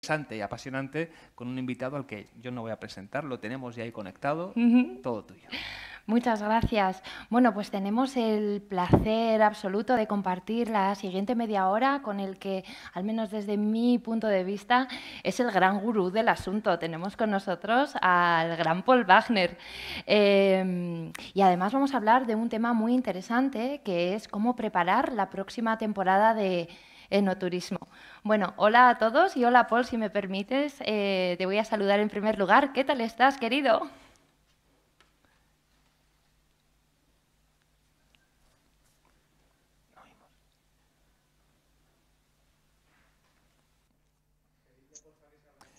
interesante y apasionante con un invitado al que yo no voy a presentar, lo tenemos ya ahí conectado, todo tuyo. Muchas gracias. Bueno, pues tenemos el placer absoluto de compartir la siguiente media hora con el que, al menos desde mi punto de vista, es el gran gurú del asunto. Tenemos con nosotros al gran Paul Wagner. Y además vamos a hablar de un tema muy interesante, que es cómo preparar la próxima temporada de enoturismo. Bueno, hola a todos y hola Paul, si me permites, te voy a saludar en primer lugar. ¿Qué tal estás, querido?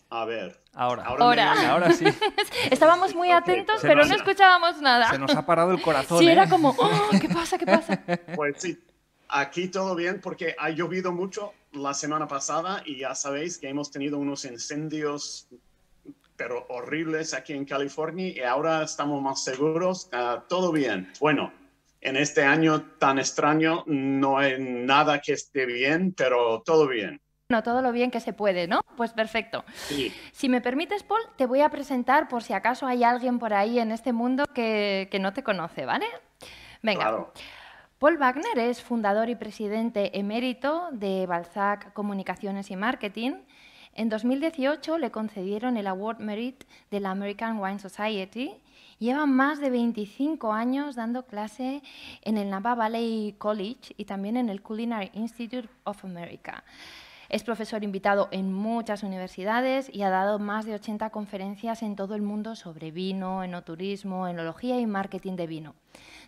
A ver, ahora sí. Estábamos muy atentos, pero no escuchábamos nada. Se nos ha parado el corazón. Sí, era como, oh, ¿qué pasa? ¿Qué pasa? Pues sí, aquí todo bien porque ha llovido mucho la semana pasada y ya sabéis que hemos tenido unos incendios pero horribles aquí en California y ahora estamos más seguros. Todo bien. Bueno, en este año tan extraño no hay nada que esté bien, pero todo bien. Bueno, todo lo bien que se puede, ¿no? Pues perfecto. Sí. Si me permites, Paul, te voy a presentar por si acaso hay alguien por ahí en este mundo que no te conoce, ¿vale? Venga. Claro. Paul Wagner es fundador y presidente emérito de Balzac Comunicaciones y Marketing. En 2018 le concedieron el Award Merit de la American Wine Society. Lleva más de 25 años dando clase en el Napa Valley College y también en el Culinary Institute of America. Es profesor invitado en muchas universidades y ha dado más de 80 conferencias en todo el mundo sobre vino, enoturismo, enología y marketing de vino.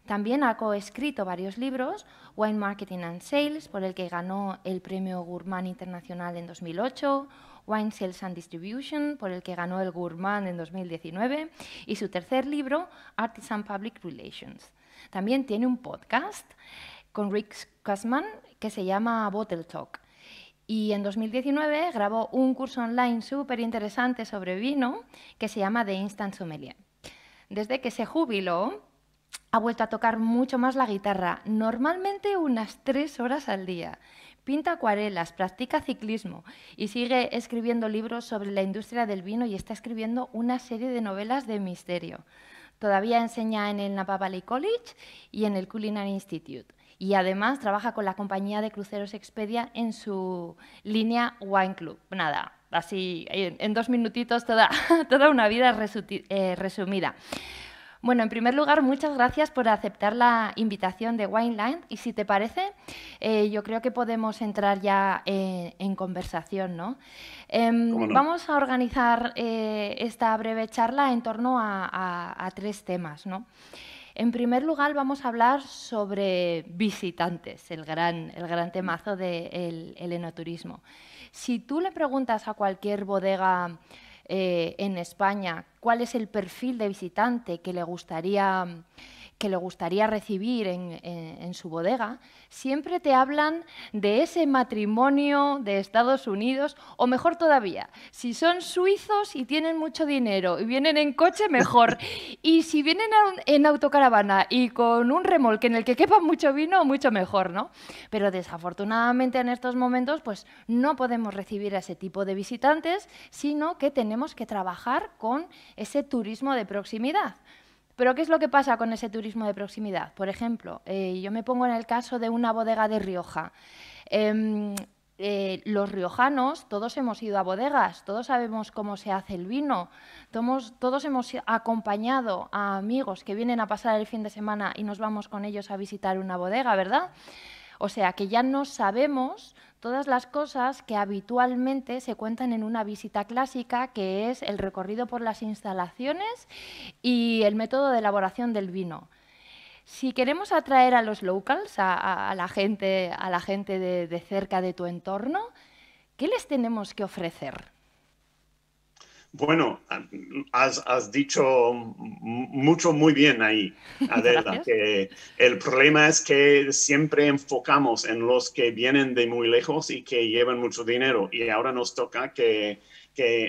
También ha coescrito varios libros, Wine Marketing and Sales, por el que ganó el Premio Gourmand Internacional en 2008, Wine Sales and Distribution, por el que ganó el Gourmand en 2019, y su tercer libro, Artisan Public Relations. También tiene un podcast con Rick Sussman que se llama Bottle Talk. Y en 2019 grabó un curso online súper interesante sobre vino que se llama The Instant Sommelier. Desde que se jubiló, ha vuelto a tocar mucho más la guitarra, normalmente unas 3 horas al día. Pinta acuarelas, practica ciclismo y sigue escribiendo libros sobre la industria del vino y está escribiendo una serie de novelas de misterio. Todavía enseña en el Napa Valley College y en el Culinary Institute. Y además trabaja con la compañía de cruceros Expedia en su línea Wine Club. Nada, así en 2 minutitos toda una vida resumida. Bueno, en primer lugar, muchas gracias por aceptar la invitación de Wineland y si te parece, yo creo que podemos entrar ya en conversación, ¿no? ¿Cómo no? Vamos a organizar esta breve charla en torno a 3 temas, ¿no? En primer lugar, vamos a hablar sobre visitantes, el gran temazo del enoturismo. Si tú le preguntas a cualquier bodega en España cuál es el perfil de visitante que le gustaría recibir en su bodega, siempre te hablan de ese matrimonio de Estados Unidos, o mejor todavía, si son suizos y tienen mucho dinero y vienen en coche, mejor. Y si vienen en autocaravana y con un remolque en el que quepa mucho vino, mucho mejor, ¿no? Pero desafortunadamente en estos momentos pues, no podemos recibir a ese tipo de visitantes, sino que tenemos que trabajar con ese turismo de proximidad. ¿Pero qué es lo que pasa con ese turismo de proximidad? Por ejemplo, yo me pongo en el caso de una bodega de Rioja. Los riojanos, todos hemos ido a bodegas, todos sabemos cómo se hace el vino, todos hemos acompañado a amigos que vienen a pasar el fin de semana y nos vamos con ellos a visitar una bodega, ¿verdad? O sea, que ya no sabemos todas las cosas que habitualmente se cuentan en una visita clásica, que es el recorrido por las instalaciones y el método de elaboración del vino. Si queremos atraer a los locals, a la gente de cerca de tu entorno, ¿qué les tenemos que ofrecer? Bueno, has dicho mucho muy bien ahí, Adela, que el problema es que siempre enfocamos en los que vienen de muy lejos y que llevan mucho dinero y ahora nos toca que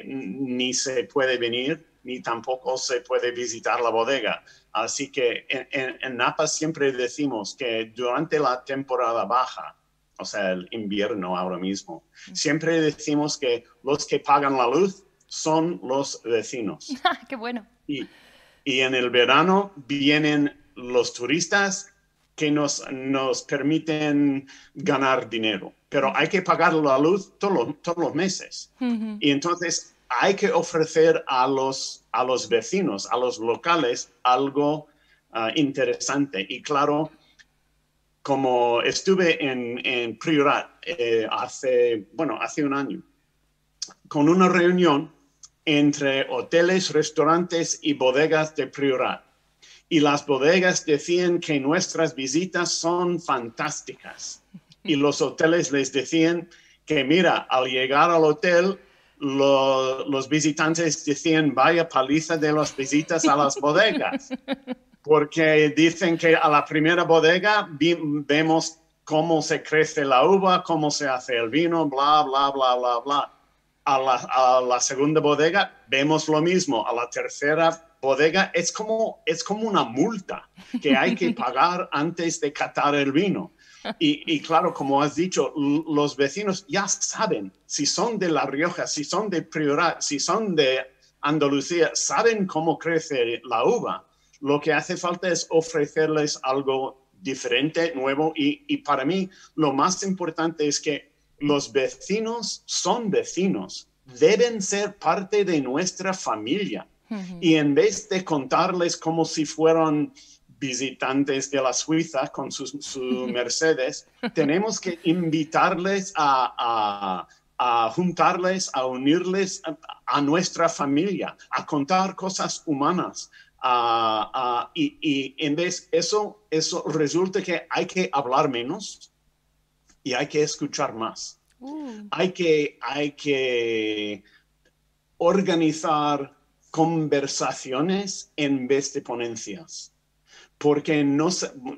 ni se puede venir ni tampoco se puede visitar la bodega. Así que en Napa siempre decimos que durante la temporada baja, o sea, el invierno ahora mismo. Siempre decimos que los que pagan la luz son los vecinos. ¡Qué bueno! Y en el verano vienen los turistas que nos permiten ganar dinero. Pero hay que pagar la luz todos los meses. Y entonces hay que ofrecer a los vecinos, a los locales, algo interesante. Y claro, como estuve en Priorat hace un año, con una reunión entre hoteles, restaurantes y bodegas de Priorat. Y las bodegas decían que nuestras visitas son fantásticas. Y los hoteles les decían que, mira, al llegar al hotel, los visitantes decían, vaya paliza de las visitas a las bodegas. Porque dicen que a la primera bodega vemos cómo se crece la uva, cómo se hace el vino, bla, bla, bla, bla, bla. A la segunda bodega vemos lo mismo. A la tercera bodega es como una multa que hay que pagar antes de catar el vino. Y claro, como has dicho, los vecinos ya saben, si son de La Rioja, si son de Priorat, si son de Andalucía, saben cómo crece la uva. Lo que hace falta es ofrecerles algo diferente, nuevo, y para mí lo más importante es que los vecinos son vecinos, deben ser parte de nuestra familia. Y en vez de contarles como si fueran visitantes de la Suiza con su Mercedes, tenemos que invitarles a juntarles, a unirles a nuestra familia, a contar cosas humanas. Y en vez eso resulta que hay que hablar menos y hay que escuchar más. Hay que organizar conversaciones en vez de ponencias. Porque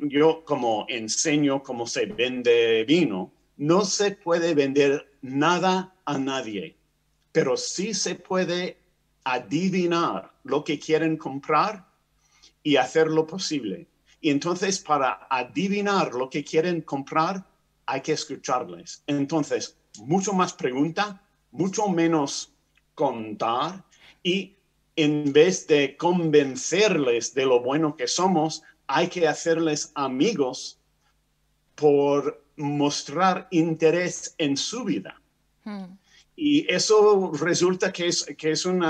yo como enseño cómo se vende vino, no se puede vender nada a nadie, pero sí se puede adivinar lo que quieren comprar y hacer lo posible. Y entonces para adivinar lo que quieren comprar hay que escucharles. Entonces, mucho más pregunta, mucho menos contar, y en vez de convencerles de lo bueno que somos, hay que hacerles amigos por mostrar interés en su vida. Y eso resulta que es un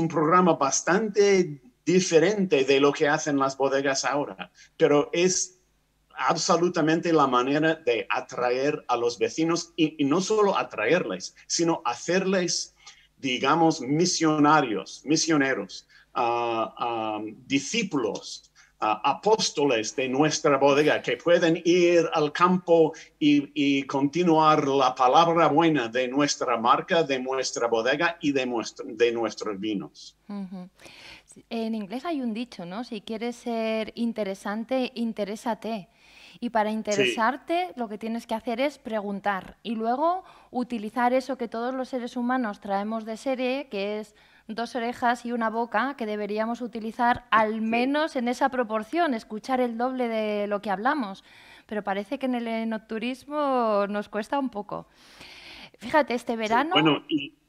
programa bastante diferente de lo que hacen las bodegas ahora, pero es absolutamente la manera de atraer a los vecinos y no solo atraerles, sino hacerles, digamos, misioneros, discípulos, apóstoles de nuestra bodega que pueden ir al campo y continuar la palabra buena de nuestra marca, de nuestra bodega y de nuestros vinos. En inglés hay un dicho, ¿no? Si quieres ser interesante, interésate. Y para interesarte, sí, lo que tienes que hacer es preguntar y luego utilizar eso que todos los seres humanos traemos de serie, que es 2 orejas y una boca, que deberíamos utilizar al menos en esa proporción, escuchar el doble de lo que hablamos. Pero parece que en el enoturismo nos cuesta un poco. Fíjate, este verano... Sí, bueno,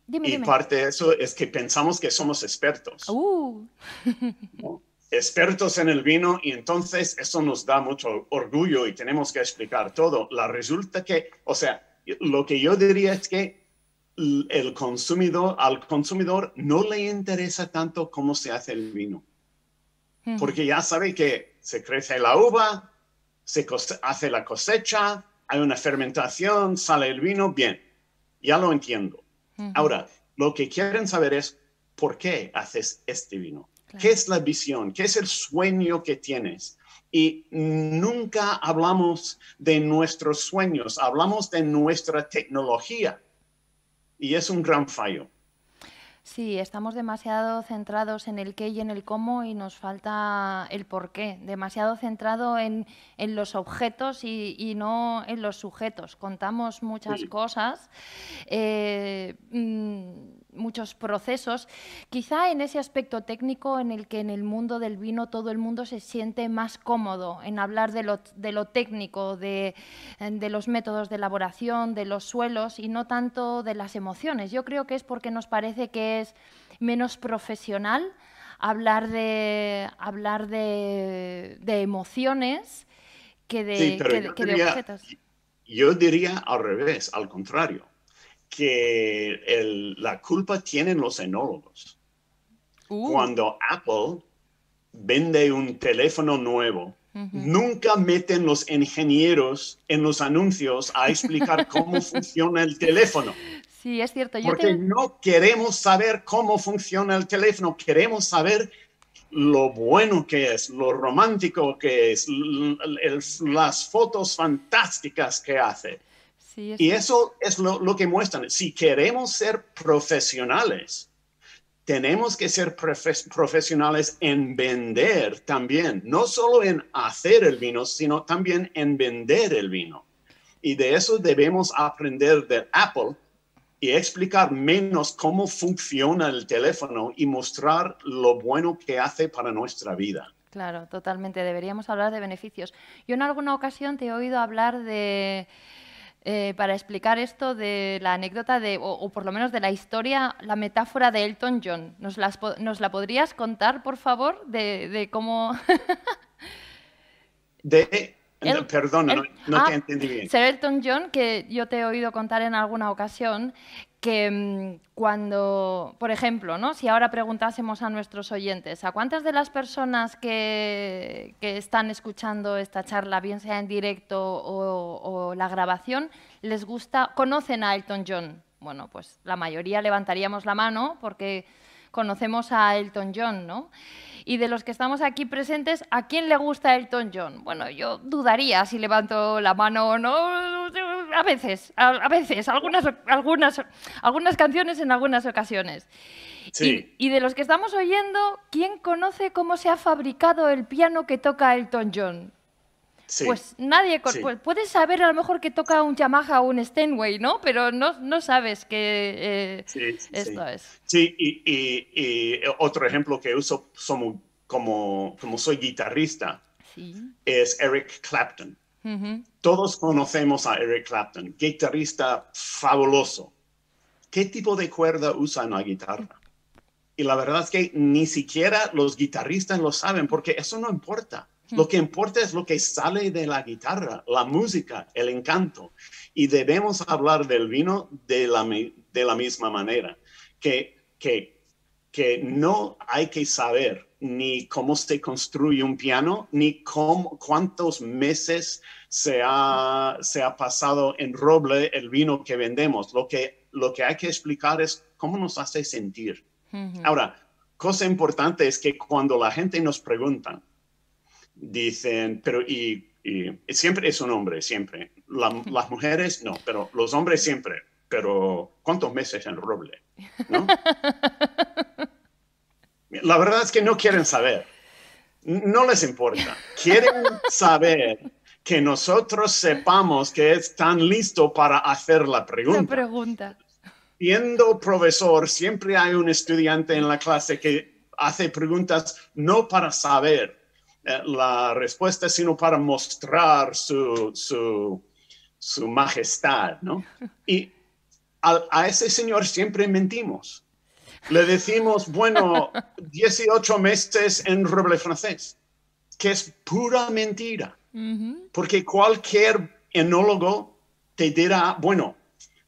dime. Parte de eso es que pensamos que somos expertos. ¿No? Expertos en el vino, y entonces eso nos da mucho orgullo y tenemos que explicar todo. Resulta que, o sea, lo que yo diría es que al consumidor no le interesa tanto cómo se hace el vino. Porque ya sabe que se crece la uva, se hace la cosecha, hay una fermentación, sale el vino, bien, ya lo entiendo. Ahora, lo que quieren saber es por qué haces este vino. Claro. ¿Qué es la visión? ¿Qué es el sueño que tienes? Y nunca hablamos de nuestros sueños, hablamos de nuestra tecnología. Y es un gran fallo. Sí, estamos demasiado centrados en el qué y en el cómo y nos falta el por qué. Demasiado centrado en los objetos y no en los sujetos. Contamos muchas cosas. muchos procesos. Quizá en ese aspecto técnico en el que en el mundo del vino todo el mundo se siente más cómodo en hablar de lo técnico, de los métodos de elaboración, de los suelos y no tanto de las emociones. Yo creo que es porque nos parece que es menos profesional hablar de emociones que de objetos. Yo diría al revés, al contrario, que la culpa tienen los enólogos. Cuando Apple vende un teléfono nuevo, nunca meten los ingenieros en los anuncios a explicar cómo funciona el teléfono. Sí, es cierto. Porque no queremos saber cómo funciona el teléfono, queremos saber lo bueno que es, lo romántico que es, las fotos fantásticas que hace. Sí, y eso es lo que muestran. Si queremos ser profesionales, tenemos que ser profesionales en vender también, no solo en hacer el vino, sino también en vender el vino. Y de eso debemos aprender de Apple y explicar menos cómo funciona el teléfono y mostrar lo bueno que hace para nuestra vida. Claro, totalmente. Deberíamos hablar de beneficios. Yo en alguna ocasión te he oído hablar de, para explicar esto, de la anécdota o por lo menos de la historia, la metáfora de Elton John. ¿Nos la podrías contar, por favor, de cómo...? Perdona, no te entendí bien. Sir Elton John, que yo te he oído contar en alguna ocasión, que cuando, por ejemplo, ¿no? Si ahora preguntásemos a nuestros oyentes, ¿a cuántas de las personas que están escuchando esta charla, bien sea en directo o la grabación, les gusta, conocen a Elton John? Bueno, pues la mayoría levantaríamos la mano porque conocemos a Elton John, ¿no? Y de los que estamos aquí presentes, ¿a quién le gusta Elton John? Bueno, yo dudaría si levanto la mano o no. A veces, algunas canciones en algunas ocasiones. Sí. Y de los que estamos oyendo, ¿quién conoce cómo se ha fabricado el piano que toca Elton John? Sí. Pues nadie. Sí. Pues puedes saber a lo mejor que toca un Yamaha o un Steinway, ¿no? Pero no sabes que esto es. Sí, y otro ejemplo que uso como soy guitarrista es Eric Clapton. Todos conocemos a Eric Clapton, guitarrista fabuloso. ¿Qué tipo de cuerda usa en la guitarra? Y la verdad es que ni siquiera los guitarristas lo saben, porque eso no importa. Lo que importa es lo que sale de la guitarra, la música, el encanto. Y debemos hablar del vino de la misma manera, que no hay que saber ni cómo se construye un piano, ni cuántos meses se ha pasado en roble el vino que vendemos. Lo que hay que explicar es cómo nos hace sentir. Ahora, cosa importante es que cuando la gente nos pregunta, dicen, pero y siempre es un hombre, siempre. Las mujeres no, pero los hombres siempre. Pero ¿cuántos meses en roble? ¿No? La verdad es que no quieren saber. No les importa. Quieren saber que nosotros sepamos que están listos para hacer la pregunta. Siendo profesor, siempre hay un estudiante en la clase que hace preguntas no para saber la respuesta, sino para mostrar su majestad, ¿no? Y a ese señor siempre mentimos. Le decimos, bueno, 18 meses en roble francés, que es pura mentira. Porque cualquier enólogo te dirá, bueno,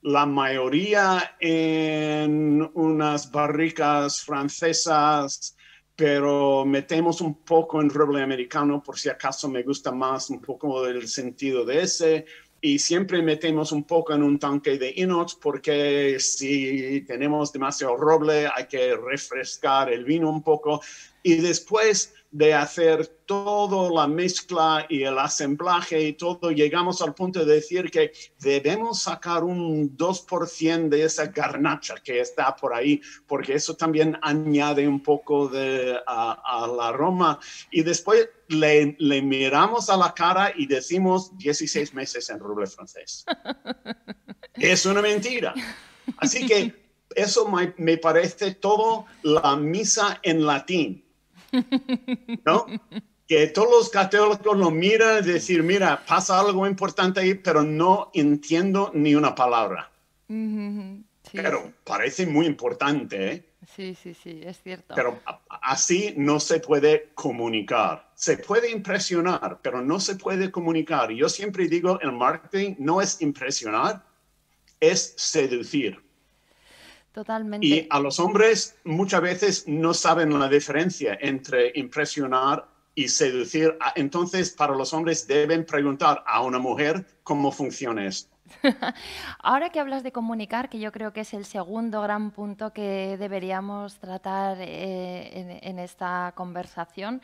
la mayoría en unas barricas francesas, pero metemos un poco en roble americano, por si acaso me gusta más un poco del sentido de ese. Y siempre metemos un poco en un tanque de inox porque si tenemos demasiado roble hay que refrescar el vino un poco. Y después de hacer toda la mezcla y el asemblaje y todo, llegamos al punto de decir que debemos sacar un 2% de esa garnacha que está por ahí, porque eso también añade un poco al aroma. Y después le miramos a la cara y decimos 16 meses en roble francés. Es una mentira. Así que eso me parece todo la misa en latín, ¿no? Que todos los católicos lo miran y decir, mira, pasa algo importante ahí, pero no entiendo ni una palabra. Sí, Pero parece muy importante, ¿eh? Sí, es cierto. Pero así no se puede comunicar. Se puede impresionar, pero no se puede comunicar. Yo siempre digo, el marketing no es impresionar, es seducir. Totalmente. Y a los hombres muchas veces no saben la diferencia entre impresionar y seducir. Entonces, para los hombres deben preguntar a una mujer cómo funciona esto. Ahora que hablas de comunicar, que yo creo que es el segundo gran punto que deberíamos tratar en esta conversación,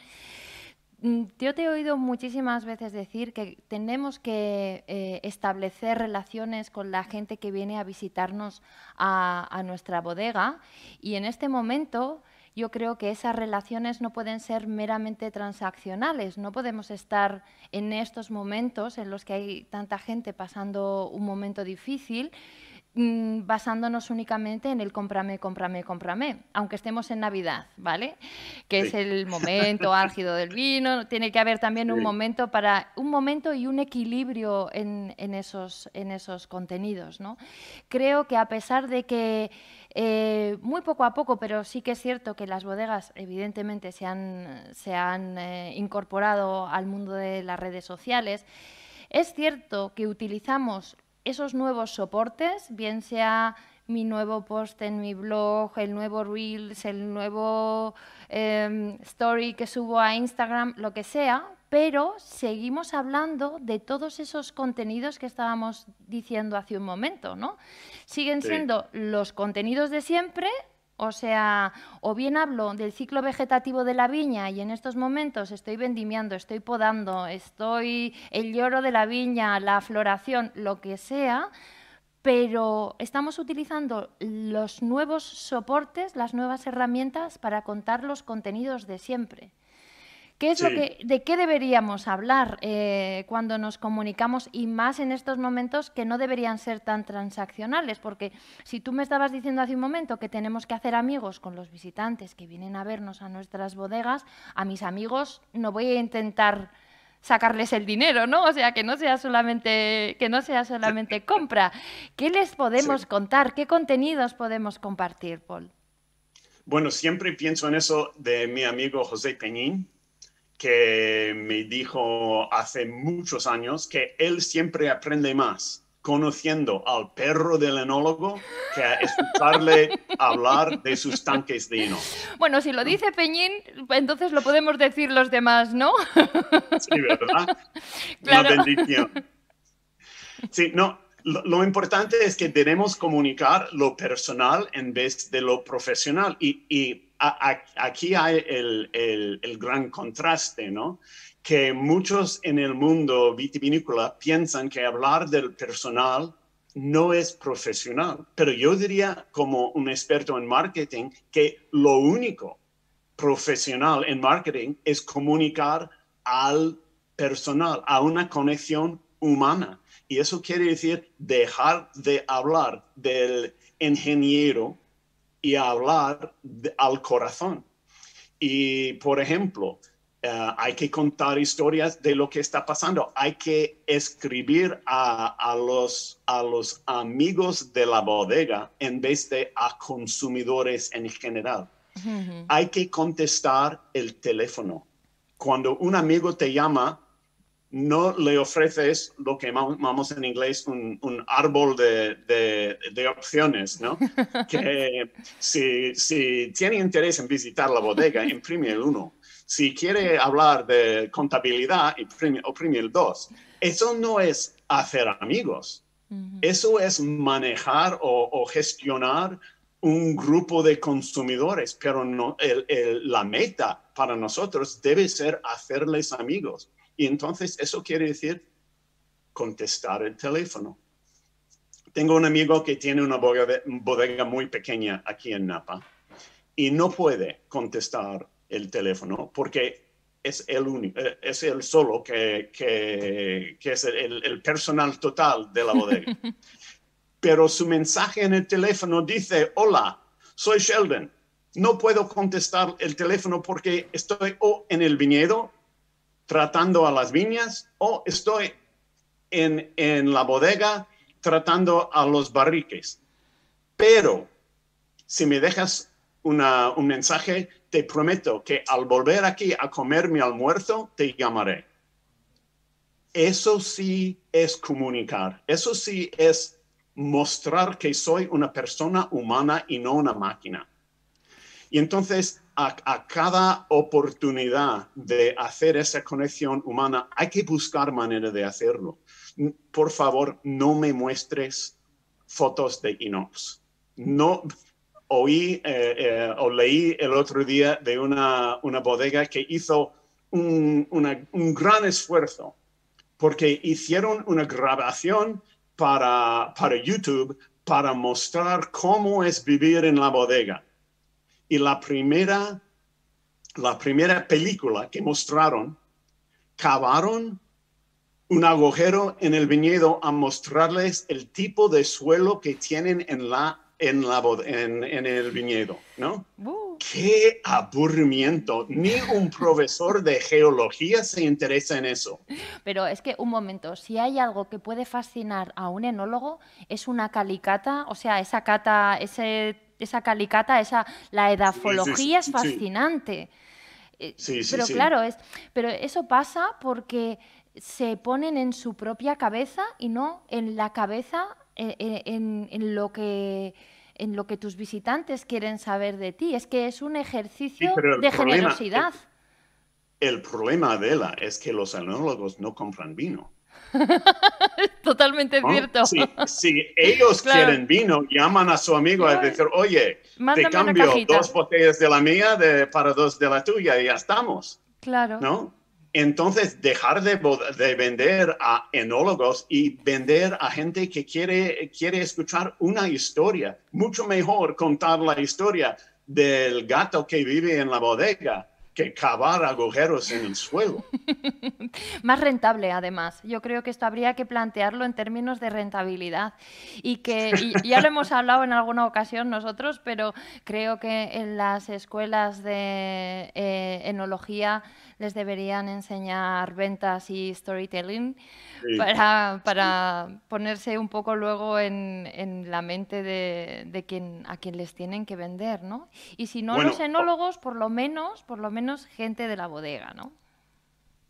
yo te he oído muchísimas veces decir que tenemos que establecer relaciones con la gente que viene a visitarnos a nuestra bodega, y en este momento yo creo que esas relaciones no pueden ser meramente transaccionales. No podemos estar en estos momentos en los que hay tanta gente pasando un momento difícil basándonos únicamente en el cómprame, cómprame, cómprame, aunque estemos en Navidad, ¿vale? Que Sí. es el momento álgido del vino. Tiene que haber también un momento y un equilibrio en esos contenidos, ¿no? Creo que a pesar de que muy poco a poco, pero sí que es cierto que las bodegas evidentemente se han incorporado al mundo de las redes sociales, es cierto que utilizamos esos nuevos soportes, bien sea mi nuevo post en mi blog, el nuevo Reels, el nuevo Story que subo a Instagram, lo que sea, pero seguimos hablando de todos esos contenidos que estábamos diciendo hace un momento, ¿no? Siguen siendo los contenidos de siempre. O sea, o bien hablo del ciclo vegetativo de la viña y en estos momentos estoy vendimiando, estoy podando, el lloro de la viña, la floración, lo que sea, pero estamos utilizando los nuevos soportes, las nuevas herramientas para contar los contenidos de siempre. ¿Qué es de qué deberíamos hablar cuando nos comunicamos, y más en estos momentos que no deberían ser tan transaccionales? Porque si tú me estabas diciendo hace un momento que tenemos que hacer amigos con los visitantes que vienen a vernos a nuestras bodegas, a mis amigos no voy a intentar sacarles el dinero, ¿no? O sea, que no sea solamente compra. ¿Qué les podemos contar? ¿Qué contenidos podemos compartir, Paul? Bueno, siempre pienso en eso de mi amigo José Peñín, que me dijo hace muchos años que él siempre aprende más conociendo al perro del enólogo que a escucharle hablar de sus tanques de hino. Bueno, si lo dice Peñín, entonces lo podemos decir los demás, ¿no? Sí, ¿verdad? Claro. Una bendición. Sí, no, lo importante es que debemos comunicar lo personal en vez de lo profesional. Y aquí hay el gran contraste, ¿no? Que muchos en el mundo vitivinícola piensan que hablar del personal no es profesional. Pero yo diría, como un experto en marketing, que lo único profesional en marketing es comunicar al personal, a una conexión humana. Y eso quiere decir dejar de hablar del ingeniero y hablar al corazón. Y, por ejemplo, hay que contar historias de lo que está pasando. Hay que escribir a los amigos de la bodega en vez de a consumidores en general. Uh-huh. Hay que contestar el teléfono. Cuando un amigo te llama, no le ofreces lo que llamamos en inglés un árbol de opciones, ¿no? Que si tiene interés en visitar la bodega, imprime el 1. Si quiere hablar de contabilidad, oprime el 2. Eso no es hacer amigos. Uh-huh. Eso es manejar o gestionar un grupo de consumidores, pero no, la meta para nosotros debe ser hacerles amigos. Y entonces eso quiere decir contestar el teléfono. Tengo un amigo que tiene una bodega muy pequeña aquí en Napa y no puede contestar el teléfono porque es el solo que es el personal total de la bodega. pero su mensaje en el teléfono dice, hola, soy Sheldon. No puedo contestar el teléfono porque estoy o en el viñedo tratando a las viñas o estoy en la bodega tratando a los barriques. Pero si me dejas un mensaje, te prometo que al volver aquí a comer mi almuerzo, te llamaré. Eso sí es comunicar. Eso sí es mostrar que soy una persona humana y no una máquina. Y entonces, a cada oportunidad de hacer esa conexión humana, hay que buscar manera de hacerlo. Por favor, no me muestres fotos de inox. No, oí o leí el otro día de una bodega que hizo un gran esfuerzo porque hicieron una grabación para YouTube para mostrar cómo es vivir en la bodega. Y la primera película que mostraron, cavaron un agujero en el viñedo a mostrarles el tipo de suelo que tienen en el viñedo, ¿no? ¡Qué aburrimiento! Ni un profesor de geología se interesa en eso. Pero es que, un momento, si hay algo que puede fascinar a un enólogo, es una calicata, o sea, esa calicata, la edafología es fascinante. Pero claro, pero eso pasa porque se ponen en su propia cabeza y no en la cabeza, en lo que tus visitantes quieren saber de ti. Es que es un ejercicio de generosidad. El problema, Adela, es que los enólogos no compran vino. Totalmente cierto. Si ellos quieren vino, llaman a su amigo a decir, oye, te cambio 2 botellas de la mía para 2 de la tuya y ya estamos. Claro. ¿No? Entonces, dejar de vender a enólogos y vender a gente que quiere escuchar una historia. Mucho mejor contar la historia del gato que vive en la bodega que cavar agujeros en el suelo. Más rentable, además. Yo creo que esto habría que plantearlo en términos de rentabilidad. Y ya lo hemos hablado en alguna ocasión nosotros, pero creo que en las escuelas de enología les deberían enseñar ventas y storytelling para ponerse un poco luego en la mente de a quien les tienen que vender, ¿no? Y si no los enólogos, por lo menos gente de la bodega, ¿no?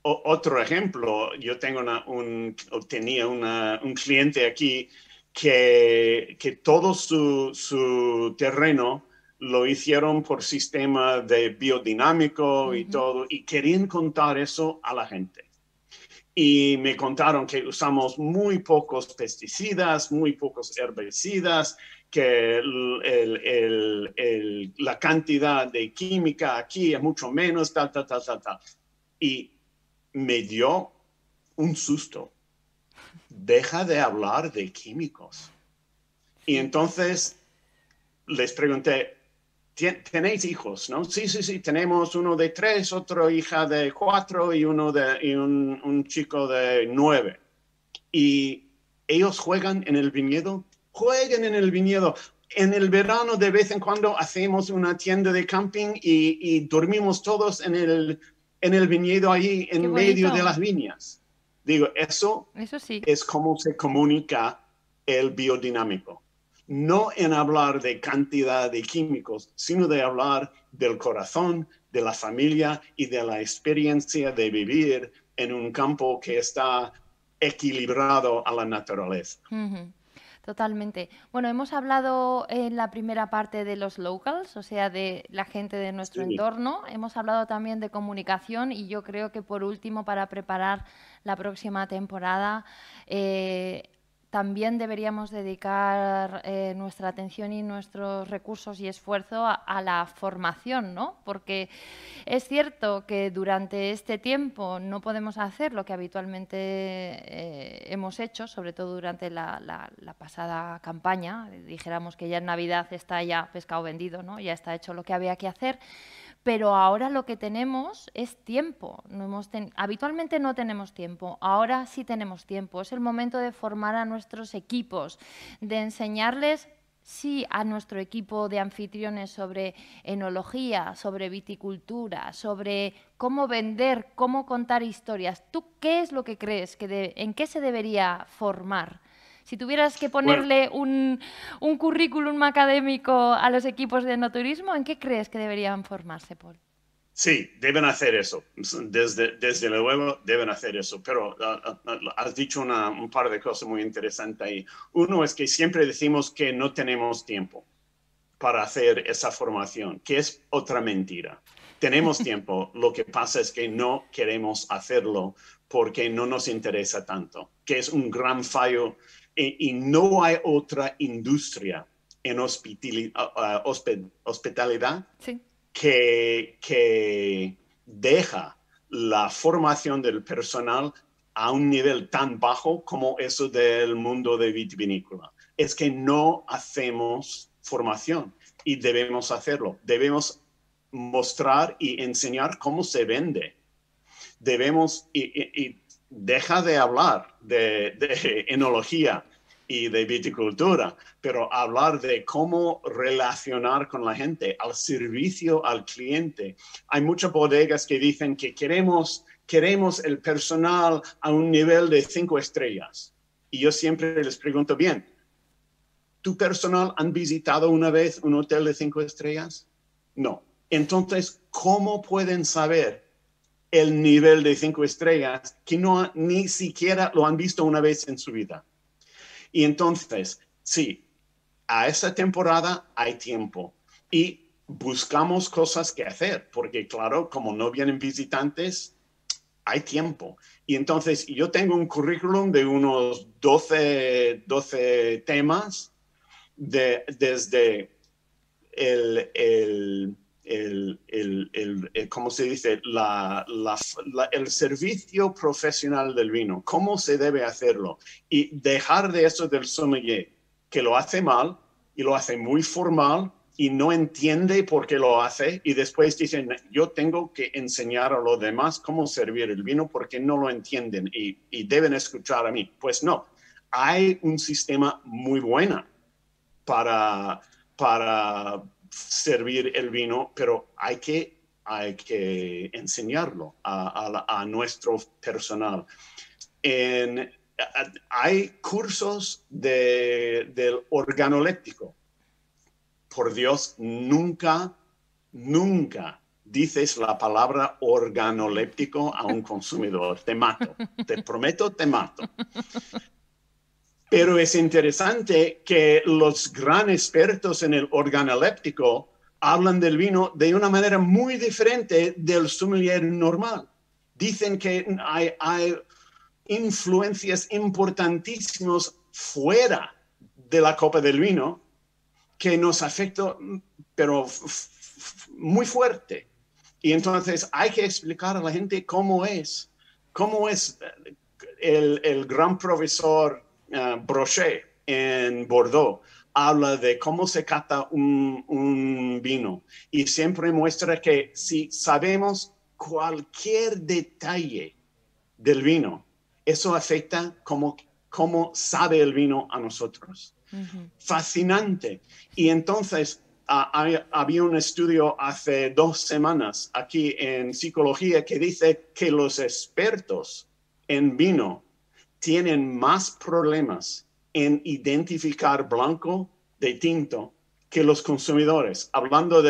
Otro ejemplo, yo tenía un cliente aquí que todo su terreno lo hicieron por sistema de biodinámico y todo, y querían contar eso a la gente. Y me contaron que usamos muy pocos pesticidas, muy pocos herbicidas, que la cantidad de química aquí es mucho menos, tal. Y me dio un susto. Deja de hablar de químicos. Y entonces les pregunté, ¿tenéis hijos? ¿No? Sí, tenemos uno de 3, otro hija de 4 y un chico de 9. ¿Y ellos juegan en el viñedo? Jueguen en el viñedo. En el verano de vez en cuando hacemos una tienda de camping y dormimos todos en el viñedo ahí en medio de las viñas. Digo, eso sí es como se comunica el biodinámico. No en hablar de cantidad de químicos, sino de hablar del corazón, de la familia y de la experiencia de vivir en un campo que está equilibrado a la naturaleza. Totalmente. Bueno, hemos hablado en la primera parte de los locals, o sea, de la gente de nuestro entorno. Hemos hablado también de comunicación y yo creo que por último, para preparar la próxima temporada, también deberíamos dedicar nuestra atención y nuestros recursos y esfuerzo a la formación, ¿no? Porque es cierto que durante este tiempo no podemos hacer lo que habitualmente hemos hecho, sobre todo durante la pasada campaña. Dijéramos que ya en Navidad está ya pescado vendido, ¿no? Ya está hecho lo que había que hacer. pero ahora lo que tenemos es tiempo. Habitualmente no tenemos tiempo, ahora sí tenemos tiempo. Es el momento de formar a nuestros equipos, de enseñarles, sí, a nuestro equipo de anfitriones sobre enología, sobre viticultura, sobre cómo vender, cómo contar historias. ¿Tú qué es lo que crees? ¿En qué se debería formar? Si tuvieras que ponerle un currículum académico a los equipos de enoturismo, ¿en qué crees que deberían formarse, Paul? Sí, deben hacer eso. Desde luego deben hacer eso. Pero has dicho un par de cosas muy interesantes ahí. Uno es que siempre decimos que no tenemos tiempo para hacer esa formación, que es otra mentira. Tenemos tiempo, lo que pasa es que no queremos hacerlo porque no nos interesa tanto, que es un gran fallo. Y no hay otra industria en hospitalidad sí. que deja la formación del personal a un nivel tan bajo como eso del mundo de vitivinícola. Es que no hacemos formación y debemos hacerlo. Debemos mostrar y enseñar cómo se vende. Debemos, y deja de hablar de enología y de viticultura, pero hablar de cómo relacionar con la gente, al servicio al cliente. Hay muchas bodegas que dicen que queremos el personal a un nivel de 5 estrellas. Y yo siempre les pregunto, bien, ¿tu personal han visitado una vez un hotel de 5 estrellas? No. Entonces, ¿cómo pueden saber el nivel de 5 estrellas que ni siquiera lo han visto una vez en su vida? Y entonces, sí, a esa temporada hay tiempo y buscamos cosas que hacer, porque claro, como no vienen visitantes, hay tiempo. Y entonces yo tengo un currículum de unos 12 temas, desde ¿cómo se dice? El servicio profesional del vino, cómo se debe hacerlo y dejar de eso del sommelier, que lo hace mal y lo hace muy formal y no entiende por qué lo hace y después dicen, yo tengo que enseñar a los demás cómo servir el vino porque no lo entienden y deben escuchar a mí. Pues no, hay un sistema muy bueno para servir el vino, pero hay que enseñarlo a nuestro personal. Hay cursos del organoléptico. Por Dios, nunca dices la palabra organoléptico a un consumidor. Te mato. Te prometo, te mato. Pero es interesante que los gran expertos en el organoléptico hablan del vino de una manera muy diferente del sommelier normal. Dicen que hay influencias importantísimas fuera de la copa del vino que nos afectan, pero muy fuerte. Y entonces hay que explicar a la gente cómo es el gran profesor Brochet en Bordeaux habla de cómo se cata un vino y siempre muestra que si sabemos cualquier detalle del vino, eso afecta cómo sabe el vino a nosotros. Uh-huh. Fascinante. Y entonces había un estudio hace 2 semanas aquí en psicología que dice que los expertos en vino tienen más problemas en identificar blanco de tinto que los consumidores, hablando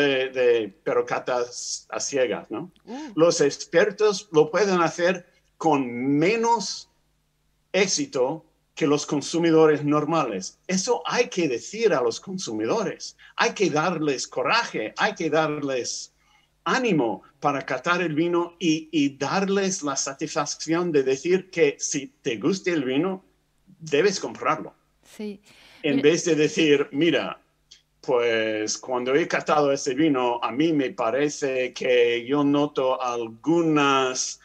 pero catas a ciegas, ¿no? Los expertos lo pueden hacer con menos éxito que los consumidores normales. Eso hay que decir a los consumidores. Hay que darles coraje, hay que darles ánimo para catar el vino y darles la satisfacción de decir que si te gusta el vino, debes comprarlo. Sí. En vez de decir, mira, pues cuando he catado ese vino, a mí me parece que yo noto algunas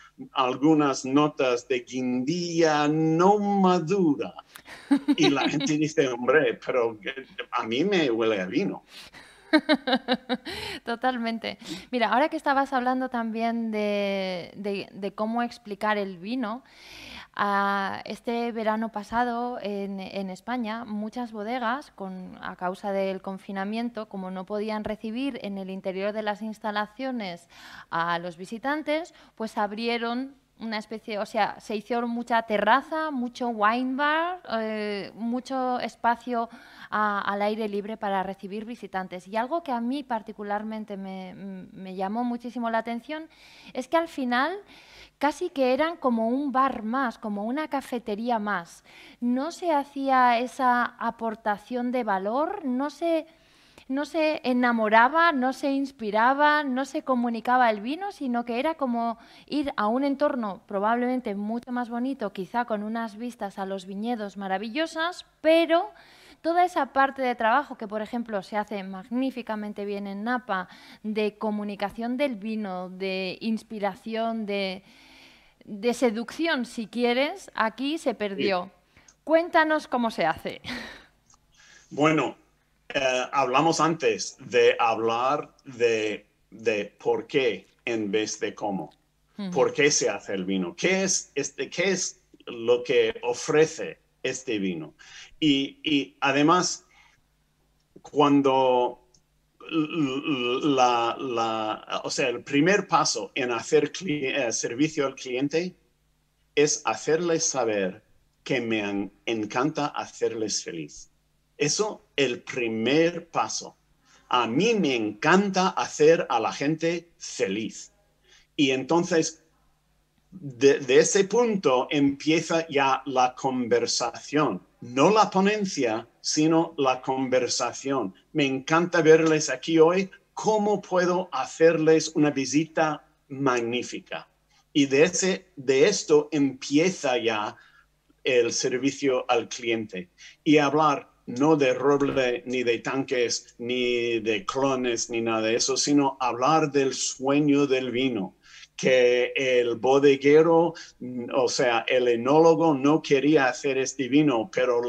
notas de guindilla no madura. Y la gente dice, hombre, pero a mí me huele a vino. Totalmente. Mira, ahora que estabas hablando también de cómo explicar el vino, este verano pasado en España, muchas bodegas, a causa del confinamiento, como no podían recibir en el interior de las instalaciones a los visitantes, pues abrieron una especie, o sea, se hicieron mucha terraza, mucho wine bar, mucho espacio al aire libre para recibir visitantes. Y algo que a mí particularmente me llamó muchísimo la atención es que al final casi que eran como un bar más, como una cafetería más. No se hacía esa aportación de valor, no se enamoraba, no se inspiraba, no se comunicaba el vino, sino que era como ir a un entorno probablemente mucho más bonito, quizá con unas vistas a los viñedos maravillosas, pero toda esa parte de trabajo que, por ejemplo, se hace magníficamente bien en Napa, de comunicación del vino, de inspiración, de seducción, si quieres, aquí se perdió. Cuéntanos cómo se hace. Bueno, hablamos antes de hablar de por qué en vez de cómo. ¿Por qué se hace el vino? ¿Qué es lo que ofrece este vino? Y además, cuando o sea, el primer paso en hacer servicio al cliente es hacerles saber que me encanta hacerles feliz. Eso es el primer paso. A mí me encanta hacer a la gente feliz. Y entonces, de ese punto empieza ya la conversación. No la ponencia, sino la conversación. Me encanta verles aquí hoy. ¿Cómo puedo hacerles una visita magnífica? Y de esto empieza ya el servicio al cliente. Y hablar no de roble, ni de tanques, ni de clones, ni nada de eso, sino hablar del sueño del vino. Que el bodeguero, o sea, el enólogo no quería hacer este vino, pero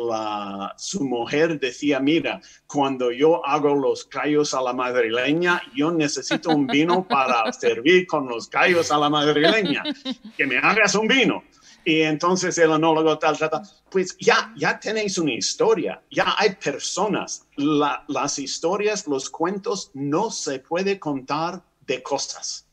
su mujer decía, mira, cuando yo hago los callos a la madrileña, yo necesito un vino para servir con los callos a la madrileña. Que me hagas un vino. Y entonces el enólogo pues ya tenéis una historia, ya hay personas. Las historias, los cuentos, no se puede contar de cosas.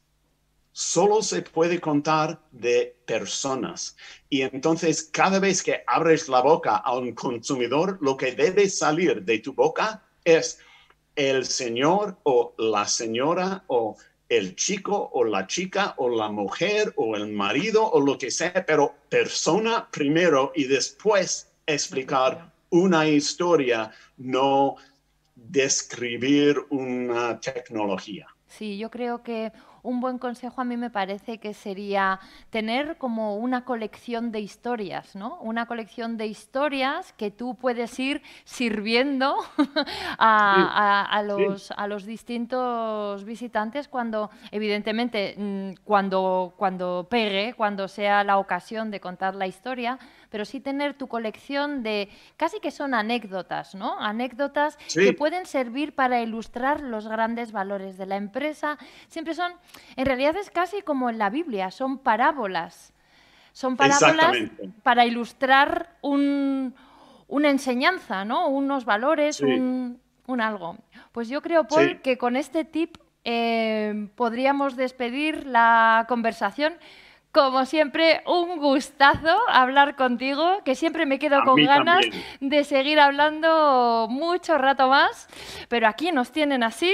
Solo se puede contar de personas. Y entonces, cada vez que abres la boca a un consumidor, lo que debe salir de tu boca es el señor o la señora o el chico o la chica o la mujer o el marido o lo que sea, pero persona primero y después explicar una historia, no describir una tecnología. Sí, yo creo que un buen consejo a mí me parece que sería tener como una colección de historias, ¿no? Una colección de historias que tú puedes ir sirviendo a los distintos visitantes cuando, evidentemente, cuando pegue, cuando sea la ocasión de contar la historia, pero sí tener tu colección de, casi que son anécdotas, ¿no? Anécdotas que pueden servir para ilustrar los grandes valores de la empresa. Siempre son, en realidad es casi como en la Biblia, son parábolas. Son parábolas para ilustrar una enseñanza, ¿no? Unos valores, un algo. Pues yo creo, Paul, que con este tip podríamos despedir la conversación. Como siempre, un gustazo hablar contigo, que siempre me quedo con ganas de seguir hablando mucho rato más, pero aquí nos tienen así,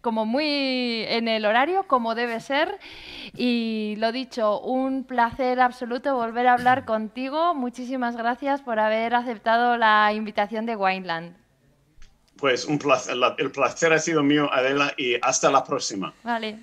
como muy en el horario, como debe ser. Y lo dicho, un placer absoluto volver a hablar contigo. Muchísimas gracias por haber aceptado la invitación de Wineland. Pues un placer, el placer ha sido mío, Adela, y hasta la próxima. Vale.